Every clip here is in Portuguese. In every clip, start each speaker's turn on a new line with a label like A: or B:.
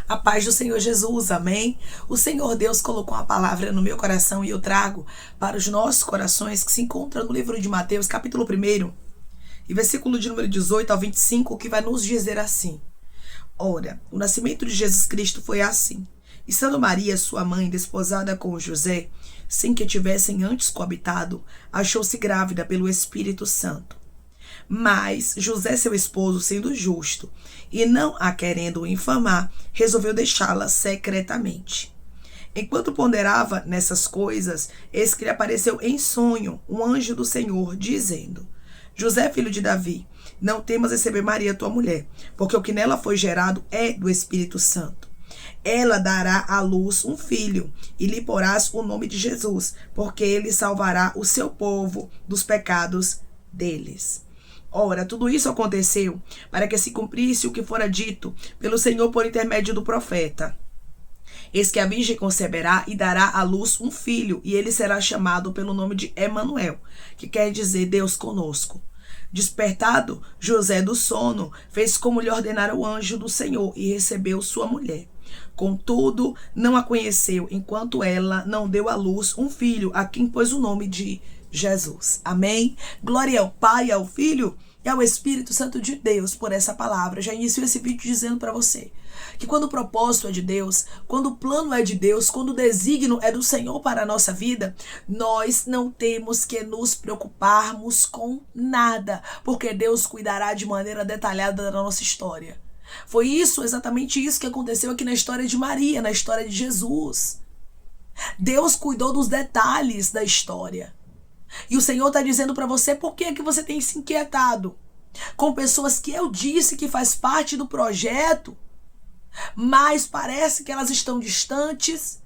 A: A paz do Senhor Jesus, amém? O Senhor Deus colocou uma palavra no meu coração e eu trago para os nossos corações, que se encontra no livro de Mateus, capítulo 1, e versículo de número 18 ao 25, que vai nos dizer assim: Ora, o nascimento de Jesus Cristo foi assim. Estando Maria, sua mãe, desposada com José, sem que tivessem antes coabitado, achou-se grávida pelo Espírito Santo. Mas José, seu esposo, sendo justo e não a querendo infamar, resolveu deixá-la secretamente. Enquanto ponderava nessas coisas, eis que lhe apareceu em sonho um anjo do Senhor, dizendo: José, filho de Davi, não temas receber Maria, tua mulher, porque o que nela foi gerado é do Espírito Santo. Ela dará à luz um filho, e lhe porás o nome de Jesus, porque ele salvará o seu povo dos pecados deles. Ora, tudo isso aconteceu para que se cumprisse o que fora dito pelo Senhor por intermédio do profeta. Eis que a virgem conceberá e dará à luz um filho, e ele será chamado pelo nome de Emanuel, que quer dizer Deus conosco. Despertado José do sono, fez como lhe ordenara o anjo do Senhor e recebeu sua mulher. Contudo, não a conheceu, enquanto ela não deu à luz um filho, a quem pôs o nome de Jesus. Amém? Glória ao Pai, ao Filho e ao Espírito Santo de Deus por essa palavra. Já inicio esse vídeo dizendo para você que quando o propósito é de Deus, quando o plano é de Deus, quando o desígnio é do Senhor para a nossa vida, nós não temos que nos preocuparmos com nada, porque Deus cuidará de maneira detalhada da nossa história. Foi exatamente isso que aconteceu aqui na história de Maria, na história de Jesus. Deus cuidou dos detalhes da história. E o Senhor está dizendo para você: por que você tem se inquietado com pessoas que eu disse que faz parte do projeto, mas parece que elas estão distantes,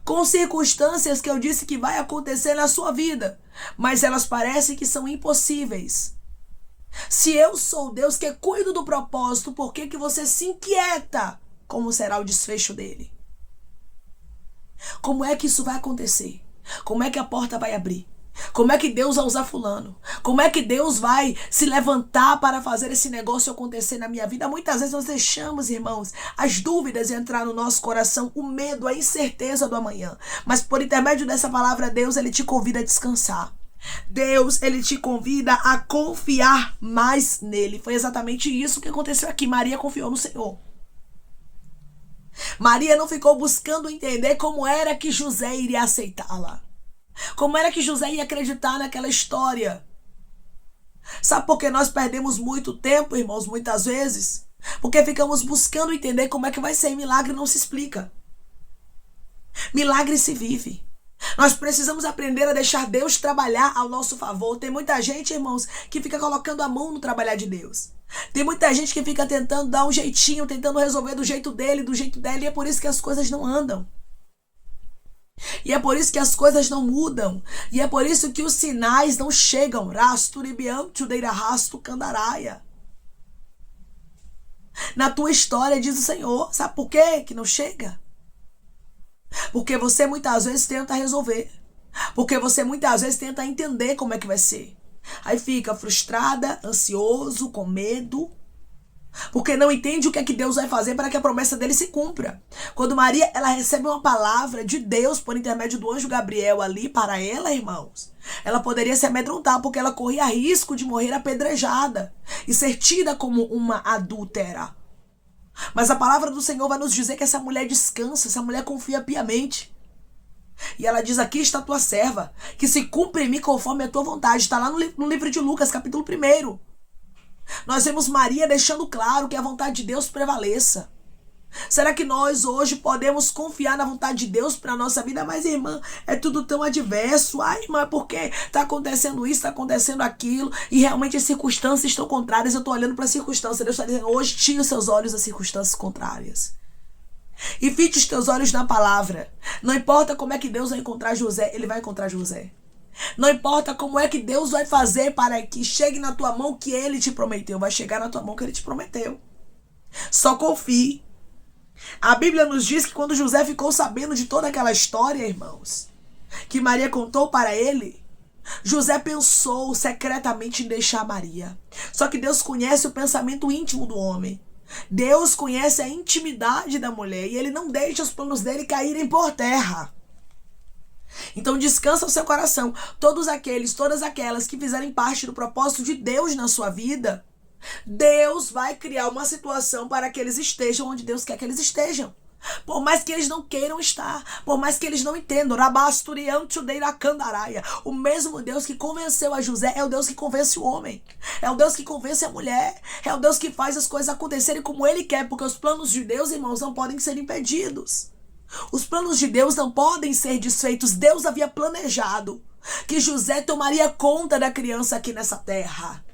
A: com circunstâncias que eu disse que vai acontecer na sua vida, mas elas parecem que são impossíveis. Se eu sou Deus que cuido do propósito, por que você se inquieta? Como será o desfecho dele? Como é que isso vai acontecer? Como é que a porta vai abrir? Como é que Deus vai usar fulano? Como é que Deus vai se levantar para fazer esse negócio acontecer na minha vida? Muitas vezes nós deixamos, irmãos, as dúvidas entrar no nosso coração, o medo, a incerteza do amanhã. Mas por intermédio dessa palavra, Deus, ele te convida a descansar. Deus, ele te convida a confiar mais nele. Foi exatamente isso que aconteceu aqui. Maria confiou no Senhor. Maria não ficou buscando entender como era que José iria aceitá-la. Como era que José ia acreditar naquela história? Sabe por que nós perdemos muito tempo, irmãos, muitas vezes? Porque ficamos buscando entender como é que vai ser. Milagre não se explica. Milagre se vive. Nós precisamos aprender a deixar Deus trabalhar ao nosso favor. Tem muita gente, irmãos, que fica colocando a mão no trabalhar de Deus. Tem muita gente que fica tentando dar um jeitinho, tentando resolver do jeito dele, do jeito dela, e é por isso que as coisas não andam. E é por isso que as coisas não mudam. E é por isso que os sinais não chegam. Na tua história, diz o Senhor. Sabe por quê que não chega? Porque você muitas vezes tenta resolver. Porque você muitas vezes tenta entender como é que vai ser. Aí fica frustrada, ansioso, com medo. Porque não entende o que é que Deus vai fazer para que a promessa dele se cumpra. Quando Maria, ela recebe uma palavra de Deus por intermédio do anjo Gabriel ali para ela, irmãos, ela poderia se amedrontar, porque ela corria risco de morrer apedrejada e ser tida como uma adúltera. Mas a palavra do Senhor vai nos dizer que essa mulher descansa, essa mulher confia piamente. E ela diz: aqui está a tua serva, que se cumpre em mim conforme a tua vontade. Está lá no livro de Lucas, capítulo 1. Nós vemos Maria deixando claro que a vontade de Deus prevaleça. Será que nós hoje podemos confiar na vontade de Deus para a nossa vida? Mas, irmã, é tudo tão adverso. Ai, irmã, por que está acontecendo isso, está acontecendo aquilo? E realmente as circunstâncias estão contrárias. Eu estou olhando para a circunstância. Deus está dizendo: hoje tira os seus olhos das circunstâncias contrárias. E fite os teus olhos na palavra. Não importa como é que Deus vai encontrar José, ele vai encontrar José. Não importa como é que Deus vai fazer para que chegue na tua mão o que ele te prometeu. Vai chegar na tua mão o que ele te prometeu. Só confie. A Bíblia nos diz que quando José ficou sabendo de toda aquela história, irmãos, que Maria contou para ele, José pensou secretamente em deixar Maria. Só que Deus conhece o pensamento íntimo do homem. Deus conhece a intimidade da mulher e ele não deixa os planos dele caírem por terra. Então descansa o seu coração. Todas aquelas que fizerem parte do propósito de Deus na sua vida, Deus vai criar uma situação para que eles estejam onde Deus quer que eles estejam. Por mais que eles não queiram estar, por mais que eles não entendam. O mesmo Deus que convenceu a José é o Deus que convence o homem. É o Deus que convence a mulher. É o Deus que faz as coisas acontecerem como ele quer, porque os planos de Deus, irmãos, não podem ser impedidos. Os planos de Deus não podem ser desfeitos. Deus havia planejado que José tomaria conta da criança aqui nessa terra.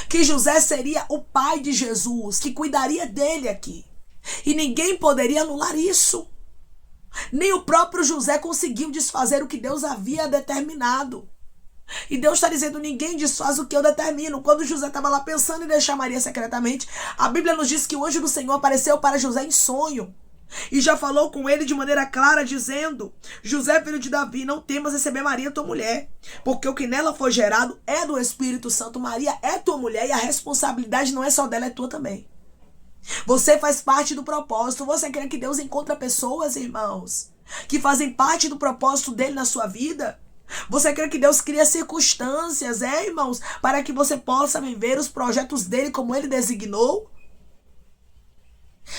A: Que José seria o pai de Jesus, que cuidaria dele aqui. E ninguém poderia anular isso. Nem o próprio José conseguiu desfazer o que Deus havia determinado. E Deus está dizendo, ninguém desfaz o que eu determino. Quando José estava lá pensando em deixar Maria secretamente, a Bíblia nos diz que o anjo do Senhor apareceu para José em sonho. E já falou com ele de maneira clara, dizendo: José, filho de Davi, não temas receber Maria, tua mulher, porque o que nela foi gerado é do Espírito Santo. Maria é tua mulher e a responsabilidade não é só dela, é tua também. Você faz parte do propósito. Você quer que Deus encontre pessoas, irmãos, que fazem parte do propósito dele na sua vida? Você quer que Deus crie circunstâncias, irmãos, para que você possa viver os projetos dele como ele designou?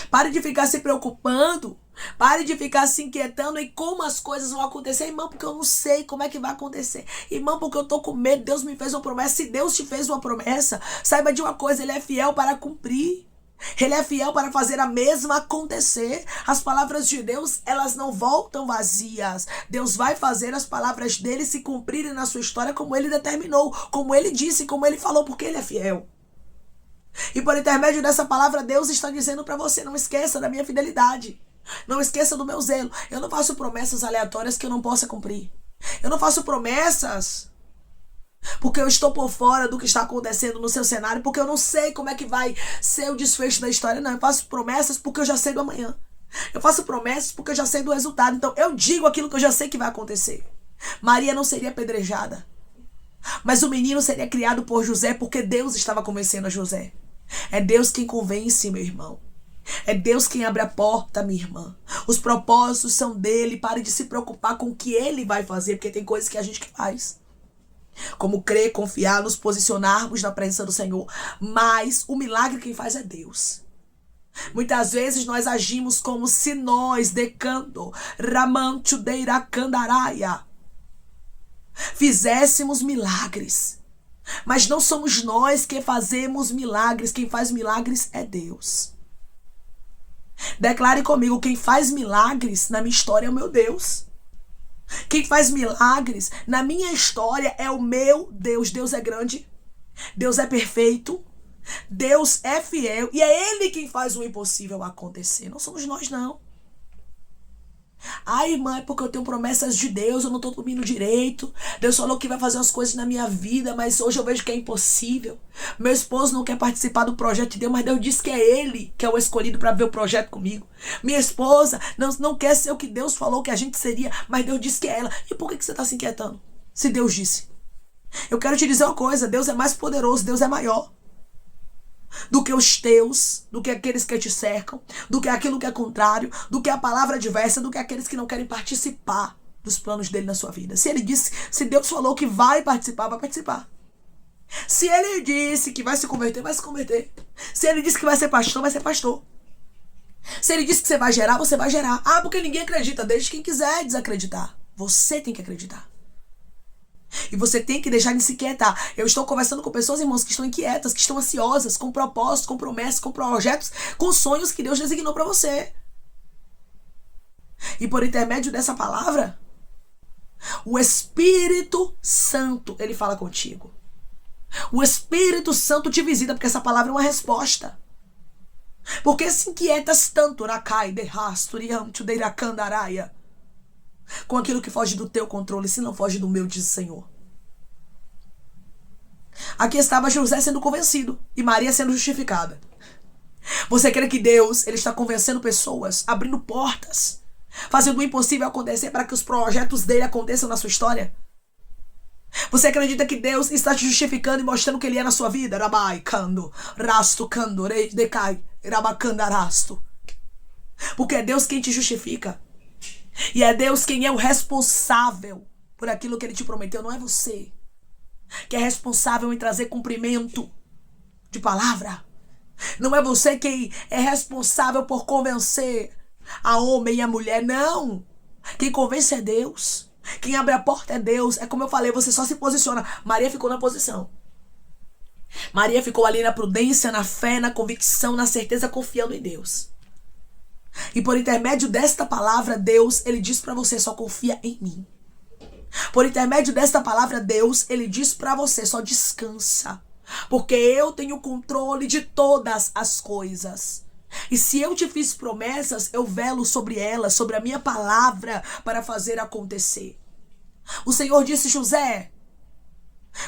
A: Pare de ficar se preocupando. Pare de ficar se inquietando em como as coisas vão acontecer. Irmão, porque eu não sei como é que vai acontecer. Irmão, porque eu tô com medo. Deus me fez uma promessa. Se Deus te fez uma promessa, saiba de uma coisa, ele é fiel para cumprir. Ele é fiel para fazer a mesma acontecer. As palavras de Deus, elas não voltam vazias. Deus vai fazer as palavras dele se cumprirem na sua história como ele determinou, como ele disse, como ele falou, porque ele é fiel. E por intermédio dessa palavra, Deus está dizendo para você: não esqueça da minha fidelidade. Não esqueça do meu zelo. Eu não faço promessas aleatórias que eu não possa cumprir. Eu não faço promessas porque eu estou por fora do que está acontecendo no seu cenário, porque eu não sei como é que vai ser o desfecho da história. Não, eu faço promessas porque eu já sei do amanhã. Eu faço promessas porque eu já sei do resultado. Então eu digo aquilo que eu já sei que vai acontecer. Maria não seria apedrejada, mas o menino seria criado por José, porque Deus estava convencendo a José. É Deus quem convence, meu irmão. É Deus quem abre a porta, minha irmã. Os propósitos são dele. Pare de se preocupar com o que ele vai fazer, porque tem coisas que a gente que faz, como crer, confiar, nos posicionarmos na presença do Senhor. Mas o milagre quem faz é Deus. Muitas vezes nós agimos como se nós, decando, ramancho deira candaraia, fizéssemos milagres. Mas não somos nós que fazemos milagres. Quem faz milagres é Deus. Declare comigo: quem faz milagres na minha história é o meu Deus. Quem faz milagres na minha história é o meu Deus. Deus é grande, Deus é perfeito, Deus é fiel e é Ele quem faz o impossível acontecer. Não somos nós, não. Ai, irmã, é porque eu tenho promessas de Deus, eu não estou dormindo direito. Deus falou que vai fazer umas coisas na minha vida, mas hoje eu vejo que é impossível. Meu esposo não quer participar do projeto de Deus, mas Deus disse que é ele que é o escolhido para ver o projeto comigo. Minha esposa não quer ser o que Deus falou que a gente seria, mas Deus disse que é ela. E por que você está se inquietando, se Deus disse? Eu quero te dizer uma coisa: Deus é mais poderoso, Deus é maior do que os teus, do que aqueles que te cercam, do que aquilo que é contrário, do que a palavra adversa, do que aqueles que não querem participar dos planos dele na sua vida. Se ele disse, se Deus falou que vai participar, vai participar. Se ele disse que vai se converter, vai se converter. Se ele disse que vai ser pastor, vai ser pastor. Se ele disse que você vai gerar, você vai gerar. Ah, porque ninguém acredita. Deixe quem quiser desacreditar. Você tem que acreditar. E você tem que deixar de se inquietar. Eu estou conversando com pessoas, irmãos, que estão inquietas, que estão ansiosas, com propósitos, com promessas, com projetos, com sonhos que Deus designou para você. E por intermédio dessa palavra, o Espírito Santo, ele fala contigo. O Espírito Santo te visita, porque essa palavra é uma resposta. Porque se inquietas tanto, Rakai, Derrasturiam, Tudeiracandaraia, com aquilo que foge do teu controle, se não foge do meu, diz o Senhor. Aqui estava José sendo convencido e Maria sendo justificada. Você crê que Deus, ele está convencendo pessoas, abrindo portas, fazendo o impossível acontecer para que os projetos dele aconteçam na sua história? Você acredita que Deus está te justificando e mostrando o que Ele é na sua vida? Rabai, kando, rasto, kando, rei, decai, rabacandarasto. Porque é Deus quem te justifica. E é Deus quem é o responsável por aquilo que Ele te prometeu, não é você. Que é responsável em trazer cumprimento de palavra. Não é você quem é responsável por convencer a homem e a mulher, não. Quem convence é Deus. Quem abre a porta é Deus. É como eu falei, você só se posiciona. Maria ficou na posição. Maria ficou ali na prudência, na fé, na convicção, na certeza, confiando em Deus. E por intermédio desta palavra, Deus, Ele diz para você, só confia em mim. Por intermédio desta palavra, Deus, Ele diz para você, só descansa. Porque eu tenho controle de todas as coisas. E se eu te fiz promessas, eu velo sobre elas, sobre a minha palavra, para fazer acontecer. O Senhor disse, José,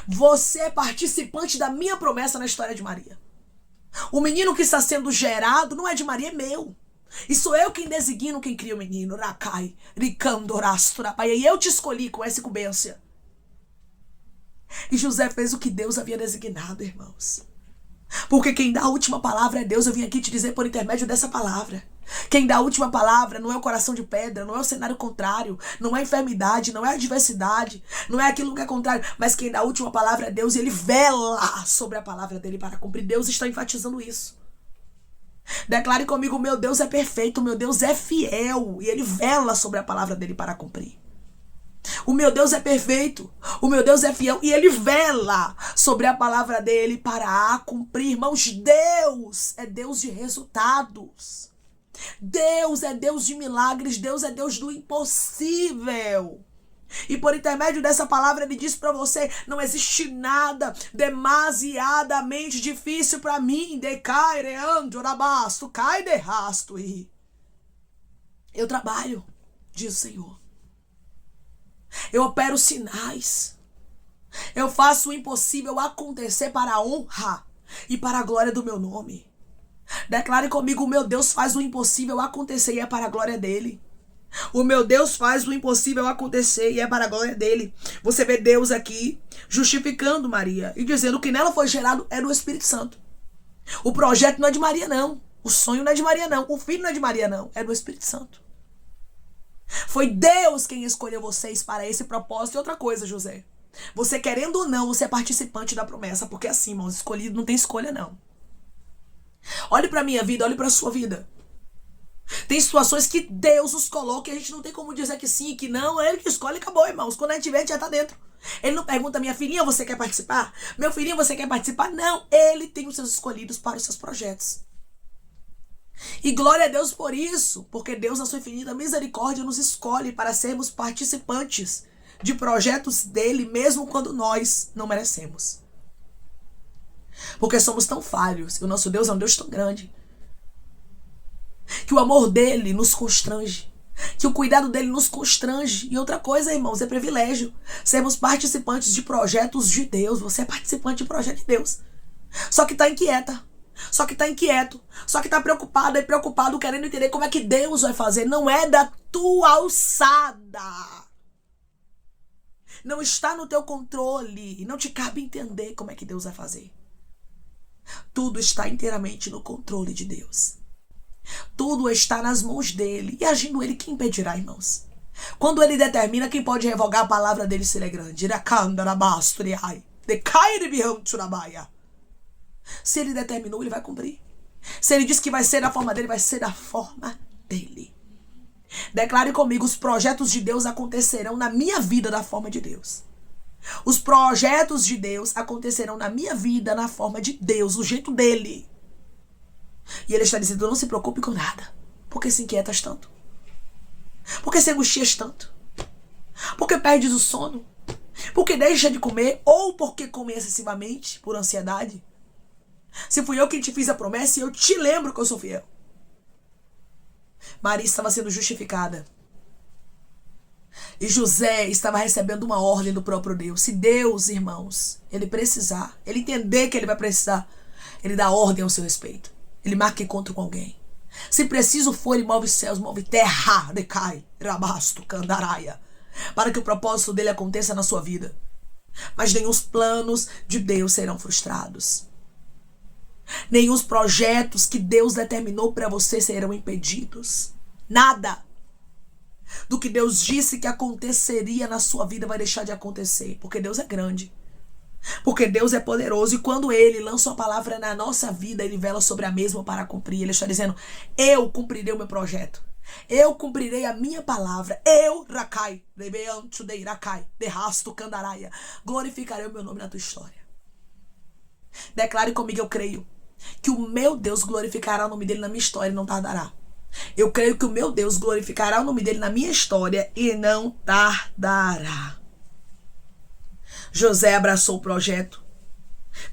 A: você é participante da minha promessa na história de Maria. O menino que está sendo gerado não é de Maria, é meu. E sou eu quem designo quem cria o menino. Rakai, Ricandorasto, e eu te escolhi com essa incumbência. E José fez o que Deus havia designado, irmãos. Porque quem dá a última palavra é Deus. Eu vim aqui te dizer por intermédio dessa palavra. Quem dá a última palavra não é o coração de pedra, não é o cenário contrário, não é a enfermidade, não é a adversidade, não é aquilo que é contrário, mas quem dá a última palavra é Deus e Ele vela sobre a palavra dele para cumprir. Deus está enfatizando isso. Declare comigo, meu Deus é perfeito, meu Deus é fiel e Ele vela sobre a palavra dele para cumprir. O meu Deus é perfeito, o meu Deus é fiel e Ele vela sobre a palavra dele para a cumprir. Irmãos, Deus é Deus de resultados. Deus é Deus de milagres, Deus é Deus do impossível. E por intermédio dessa palavra Ele diz para você, não existe nada demasiadamente difícil para mim. Eu trabalho, diz o Senhor. Eu opero sinais. Eu faço o impossível acontecer para a honra e para a glória do meu nome. Declare comigo, o meu Deus faz o impossível acontecer e é para a glória dele. O meu Deus faz o impossível acontecer e é para a glória dele. Você vê Deus aqui justificando Maria e dizendo que nela foi gerado era o Espírito Santo. O projeto não é de Maria, não. O sonho não é de Maria, não. O filho não é de Maria, não. É do Espírito Santo. Foi Deus quem escolheu vocês para esse propósito. E outra coisa, José. Você querendo ou não, você é participante da promessa. Porque assim, irmãos, escolhido não tem escolha, não. Olhe para a minha vida, olhe para a sua vida. Tem situações que Deus os coloca e a gente não tem como dizer que sim, que não. É Ele que escolhe e acabou, irmãos. Quando a gente vê, a gente já tá dentro. Ele não pergunta, minha filhinha, você quer participar? Meu filhinho, você quer participar? Não, Ele tem os seus escolhidos para os seus projetos. E glória a Deus por isso, porque Deus, na sua infinita misericórdia, nos escolhe para sermos participantes de projetos dele, mesmo quando nós não merecemos. Porque somos tão falhos, e o nosso Deus é um Deus tão grande, que o amor dele nos constrange, que o cuidado dele nos constrange. E outra coisa, irmãos, é privilégio sermos participantes de projetos de Deus. Você é participante de projeto de Deus. Só que está inquieta. Só que está inquieto. Só que está preocupada e preocupado, querendo entender como é que Deus vai fazer. Não é da tua alçada. Não está no teu controle. Não te cabe entender como é que Deus vai fazer. Tudo está inteiramente no controle de Deus. Tudo está nas mãos dele. E agindo ele, quem impedirá, irmãos? Quando ele determina, quem pode revogar a palavra dele se ele é grande? Se ele determinou, ele vai cumprir. Se ele diz que vai ser da forma dele, vai ser da forma dele. Declare comigo, os projetos de Deus acontecerão na minha vida da forma de Deus. Os projetos de Deus acontecerão na minha vida na forma de Deus, do jeito dele. E ele está dizendo, não se preocupe com nada. Por que se inquietas tanto? Por que se angustias tanto? Por que perdes o sono? Por que deixa de comer? Ou porque come excessivamente por ansiedade? Se fui eu quem te fiz a promessa e eu te lembro que eu sou fiel. Maria estava sendo justificada. E José estava recebendo uma ordem do próprio Deus. Se Deus, irmãos, ele precisar, ele entender que ele vai precisar, ele dá ordem ao seu respeito. Ele marca encontro com alguém. Se preciso for, ele move céus, move terra, decai, rabasto, candaraia, para que o propósito dele aconteça na sua vida. Mas nenhum planos de Deus serão frustrados. Nenhum projetos que Deus determinou para você serão impedidos. Nada do que Deus disse que aconteceria na sua vida vai deixar de acontecer. Porque Deus é grande. Porque Deus é poderoso. E quando Ele lança uma palavra na nossa vida, Ele vela sobre a mesma para cumprir. Ele está dizendo, eu cumprirei o meu projeto. Eu cumprirei a minha palavra. Eu, Rakai, Rakai, derrasto Candaraia, glorificarei o meu nome na tua história. Declare comigo, eu creio que o meu Deus glorificará o nome dele na minha história e não tardará. Eu creio que o meu Deus glorificará o nome dele na minha história e não tardará. José abraçou o projeto.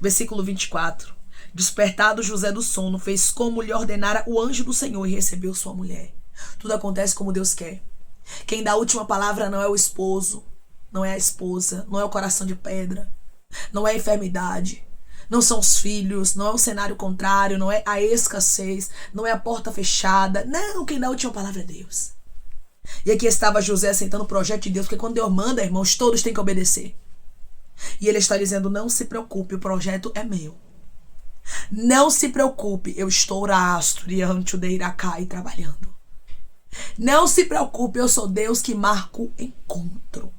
A: Versículo 24. Despertado José do sono, fez como lhe ordenara o anjo do Senhor e recebeu sua mulher. Tudo acontece como Deus quer. Quem dá a última palavra não é o esposo, não é a esposa, não é o coração de pedra, não é a enfermidade, não são os filhos, não é o cenário contrário, não é a escassez, não é a porta fechada. Não, quem dá a última palavra é Deus. E aqui estava José aceitando o projeto de Deus, porque quando Deus manda, irmãos, todos têm que obedecer. E ele está dizendo, não se preocupe, o projeto é meu. Não se preocupe, eu estou rastro diante de Irakai trabalhando. Não se preocupe, eu sou Deus que marco encontro.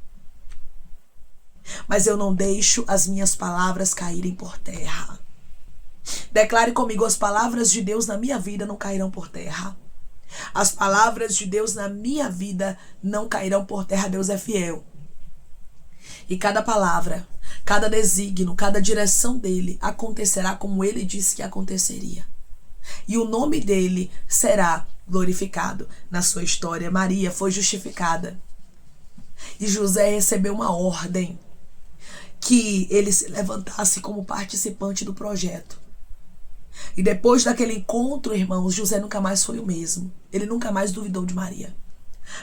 A: Mas eu não deixo as minhas palavras caírem por terra. Declare comigo, as palavras de Deus na minha vida não cairão por terra. As palavras de Deus na minha vida não cairão por terra. Deus é fiel. E cada palavra, cada desígnio, cada direção dele acontecerá como ele disse que aconteceria. E o nome dele será glorificado na sua história. Maria foi justificada. E José recebeu uma ordem que ele se levantasse como participante do projeto. E depois daquele encontro, irmãos, José nunca mais foi o mesmo. Ele nunca mais duvidou de Maria.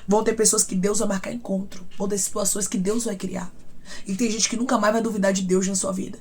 A: Vão ter pessoas que Deus vai marcar encontro. Vão ter situações que Deus vai criar. E tem gente que nunca mais vai duvidar de Deus na sua vida.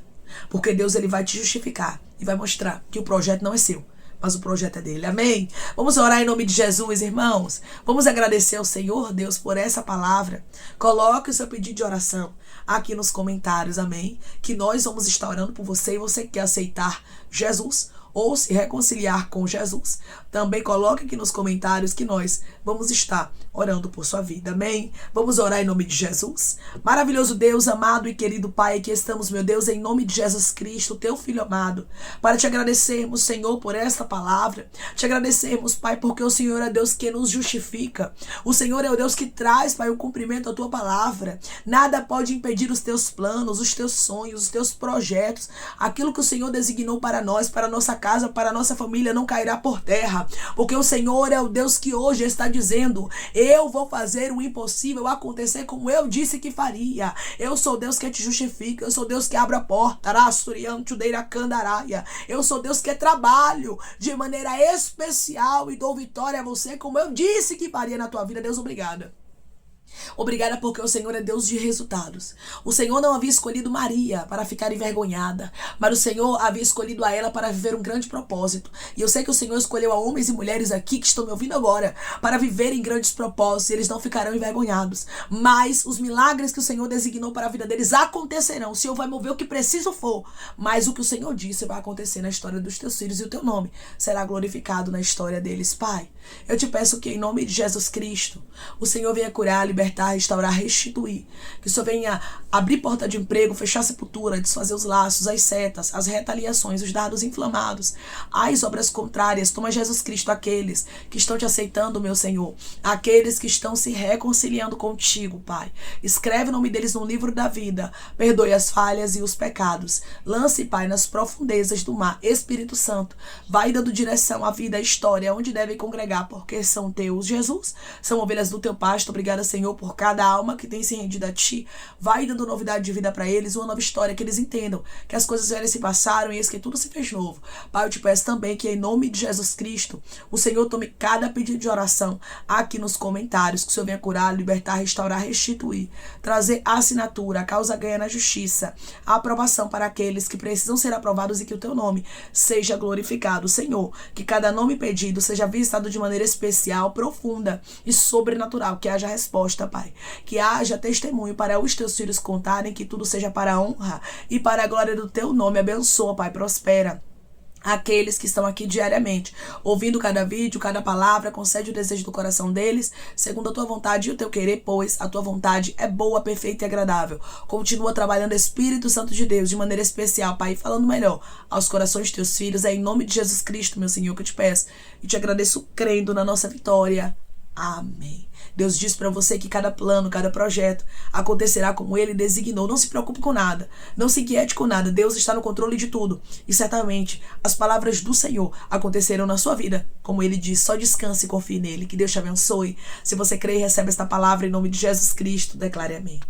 A: Porque Deus, ele vai te justificar e vai mostrar que o projeto não é seu, mas o projeto é dele. Amém? Vamos orar em nome de Jesus, irmãos. Vamos agradecer ao Senhor Deus por essa palavra. Coloque o seu pedido de oração aqui nos comentários, amém? Que nós vamos estar orando por você e você quer aceitar Jesus ou se reconciliar com Jesus, também coloque aqui nos comentários que nós vamos estar orando por sua vida, amém? Vamos orar em nome de Jesus. Maravilhoso Deus, amado e querido Pai, aqui estamos, meu Deus, em nome de Jesus Cristo, teu Filho amado, para te agradecermos, Senhor, por esta palavra, te agradecermos, Pai, porque o Senhor é Deus que nos justifica, o Senhor é o Deus que traz, Pai, o cumprimento da tua palavra, nada pode impedir os teus planos, os teus sonhos, os teus projetos, aquilo que o Senhor designou para nós, para a nossa casa, para a nossa família, não cairá por terra, porque o Senhor é o Deus que hoje está dizendo, eu vou fazer o impossível acontecer como eu disse que faria. Eu sou Deus que te justifica, eu sou Deus que abre a porta, eu sou Deus que trabalho de maneira especial e dou vitória a você como eu disse que faria na tua vida. Deus, obrigada. Obrigada porque o Senhor é Deus de resultados. O Senhor não havia escolhido Maria para ficar envergonhada, mas o Senhor havia escolhido a ela para viver um grande propósito. E eu sei que o Senhor escolheu a homens e mulheres aqui que estão me ouvindo agora para viverem grandes propósitos, e eles não ficarão envergonhados. Mas os milagres que o Senhor designou para a vida deles acontecerão. O Senhor vai mover o que preciso for, mas o que o Senhor disse vai acontecer na história dos teus filhos, e o teu nome será glorificado na história deles. Pai, eu te peço que em nome de Jesus Cristo, o Senhor venha curar, libertar, restaurar, restituir. Que o Senhor venha abrir porta de emprego, fechar a sepultura, desfazer os laços, as setas, as retaliações, os dardos inflamados, as obras contrárias. Toma, Jesus Cristo, aqueles que estão te aceitando, meu Senhor, aqueles que estão se reconciliando contigo, Pai. Escreve o nome deles no livro da vida. Perdoe as falhas e os pecados. Lance, Pai, nas profundezas do mar. Espírito Santo, vai dando direção à vida, à história, onde devem congregar, porque são teus, Jesus. São ovelhas do teu pasto. Obrigada, Senhor, por cada alma que tem se rendido a ti. Vai dando novidade de vida para eles, uma nova história, que eles entendam que as coisas velhas se passaram e eis que tudo se fez novo. Pai, eu te peço também que em nome de Jesus Cristo, o Senhor tome cada pedido de oração aqui nos comentários, que o Senhor venha curar, libertar, restaurar, restituir, trazer a assinatura, a causa ganha na justiça, a aprovação para aqueles que precisam ser aprovados e que o teu nome seja glorificado. Senhor, que cada nome pedido seja visitado de maneira especial, profunda e sobrenatural, que haja resposta resposta, Pai. Que haja testemunho para os teus filhos contarem, que tudo seja para a honra e para a glória do teu nome. Abençoa, Pai, prospera aqueles que estão aqui diariamente, ouvindo cada vídeo, cada palavra, concede o desejo do coração deles, segundo a tua vontade e o teu querer, pois a tua vontade é boa, perfeita e agradável. Continua trabalhando, Espírito Santo de Deus, de maneira especial, Pai, falando melhor aos corações de teus filhos. É em nome de Jesus Cristo, meu Senhor, que eu te peço e te agradeço crendo na nossa vitória. Amém. Deus diz para você que cada plano, cada projeto acontecerá como Ele designou. Não se preocupe com nada, não se inquiete com nada. Deus está no controle de tudo e certamente as palavras do Senhor acontecerão na sua vida, como Ele diz. Só descanse e confie nele. Que Deus te abençoe. Se você crê e recebe esta palavra em nome de Jesus Cristo, declare amém.